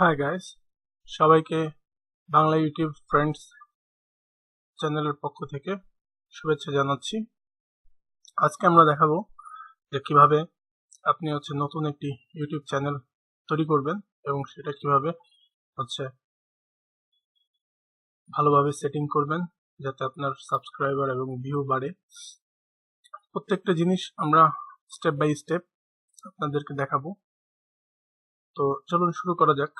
Hi guys, সবাইকে Bangla YouTube friends চ্যানেলের পক্ষ থেকে শুভেচ্ছা জানাচ্ছি। আজকে আমরা দেখাবো যে কিভাবে আপনি নতুন একটি ইউটিউব চ্যানেল তৈরি করবেন এবং সেটা কিভাবে ভালোভাবে সেটিং করবেন যাতে আপনার সাবস্ক্রাইবার এবং ভিউ বাড়ে। প্রত্যেকটা জিনিস আমরা স্টেপ বাই স্টেপ আপনাদেরকে দেখাবো। তো চলুন শুরু করা যাক।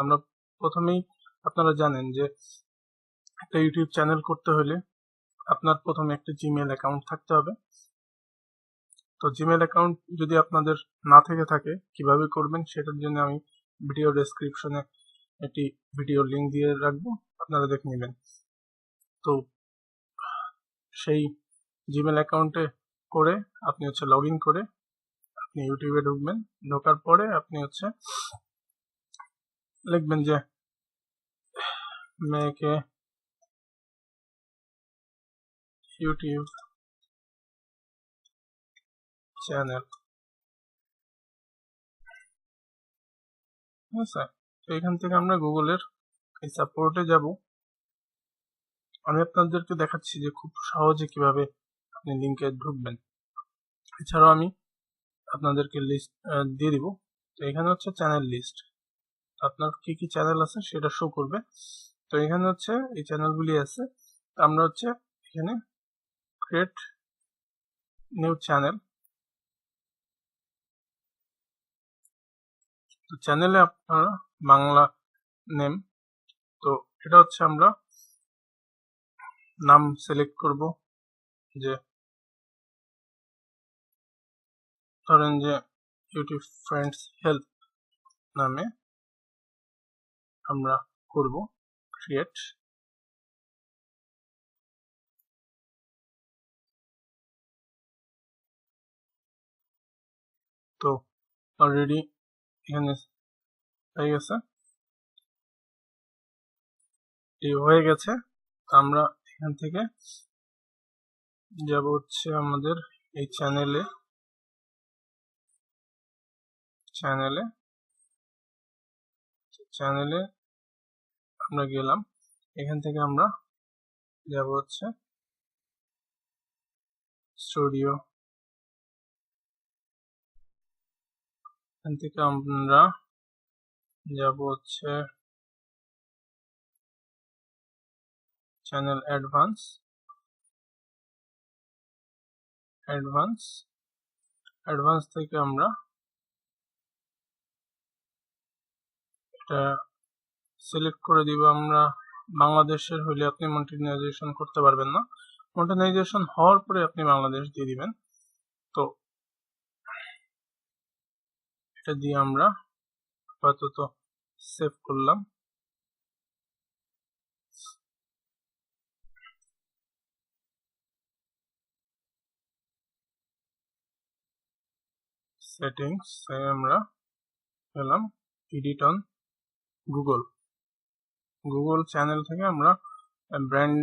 আমরা প্রথমেই আপনারা জানেন যে একটা ইউটিউব চ্যানেল করতে হলে আপনার প্রথমে একটা জিমেল অ্যাকাউন্ট থাকতে হবে। তো জিমেল অ্যাকাউন্ট যদি আপনাদের না থেকে থাকে কিভাবে করবেন সেটার জন্য আমি ভিডিও ডেসক্রিপশনে একটি ভিডিও লিংক দিয়ে রাখবো, আপনারা দেখে নেবেন। তো সেই জিমেল অ্যাকাউন্টে করে আপনি লগ ইন করে আপনি ইউটিউবে ঢুকবেন। ঢোকার পরে আপনি লিখবেন যে মেক এ ইউটিউব চ্যানেল। ঠিক আছে, তো এখান থেকে আমরা গুগলের এই সাপোর্টে যাব। আমি আপনাদেরকে দেখাচ্ছি যে খুব সহজে কিভাবে আপনি লিংকে ঢুকবেন। এছাড়াও আমি আপনাদেরকে লিস্ট দিয়ে দিব। তো এখানে চ্যানেল লিস্ট, আপনার কি কি চ্যানেল আছে সেটা শো করবে। তো এখানে এই চ্যানেলগুলি আছে। তো আমরা এখানে ক্রিয়েট নিউ চ্যানেল। তো চ্যানেলে আপনারা বাংলা নেম, তো এটা আমরা নাম সিলেক্ট করব, যে ধরেন যে ইউটিউব ফ্রেন্ডস হেল্প নামে আমরা করব ক্রিয়েট। তো অলরেডি এখানে হয়ে গেছে, হয়ে গেছে। আমরা এখান থেকে যাব আমাদের এই চ্যানেলে আমরা গেলাম। এখান থেকে আমরা যাব স্টুডিও। এখান থেকে আমরা যাব চ্যানেল অ্যাডভান্স থেকে আমরা এটা সিলেক্ট করে দিব। আমরা বাংলাদেশের হলে আপনি মনিটাইজেশন করতে পারবেন না, মনিটাইজেশন হওয়ার পরে আপনি বাংলাদেশ দিয়ে দিবেন। তো এটা দিয়ে আমরা আপাতত সেভ করলাম। সেটিংস আমরা গেলাম, এডিট অন গুগল চ্যানেল থেকে আমরা ব্র্যান্ড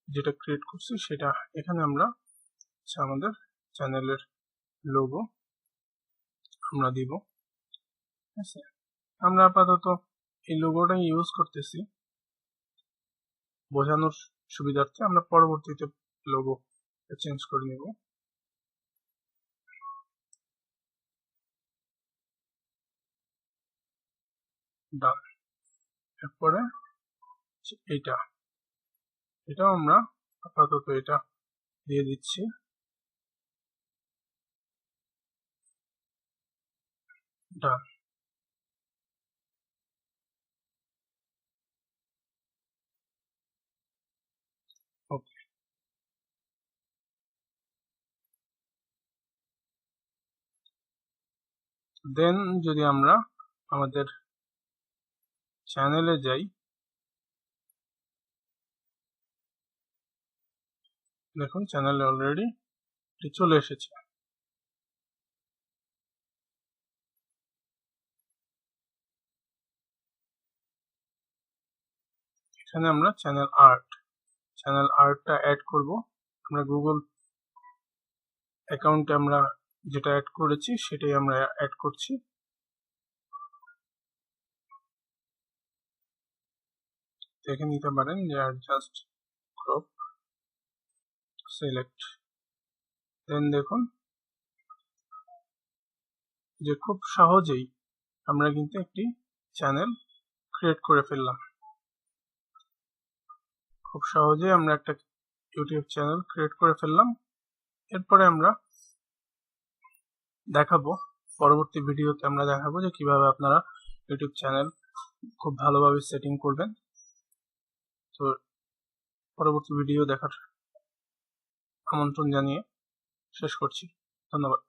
যেটা ক্রিয়েট করছি সেটা এখানে আমরা আমাদের চ্যানেলের লোগো আমরা দিব। ঠিক আছে, আমরা আপাতত এই লোগোটাই ইউজ করতেছি বোঝানোর সুবিধার্থে। আমরা পরবর্তীতে লোগো চেঞ্জ করে নেব। ডান। এরপরে এটাও আমরা আপাতত এটা দিয়ে দিচ্ছি। ডান। ওকে, দেন যদি আমরা আমাদের চ্যানেলে যাই, দেখুন চ্যানেলে অলরেডি চলে এসেছে। এখানে আমরা চ্যানেল আর্টটা অ্যাড করব। আমরা গুগল অ্যাকাউন্টে আমরা যেটা অ্যাড করেছি সেটাই আমরা অ্যাড করছি। দেখে নিতে পারেন যে অ্যাডজাস্ট ক্রপ সিলেক্ট, দেন দেখুন যে খুব সহজেই আমরা কিন্তু একটি চ্যানেল ক্রিয়েট করে ফেললাম। খুব সহজেই আমরা একটা ইউটিউব চ্যানেল ক্রিয়েট করে ফেললাম। এরপরে আমরা দেখাবো, পরবর্তী ভিডিওতে আমরা দেখাবো যে কিভাবে আপনারা ইউটিউব চ্যানেল খুব ভালোভাবে সেটিং করবেন। তো পরবর্তী ভিডিও দেখার আমন্ত্রণ জানিয়ে শেষ করছি। ধন্যবাদ।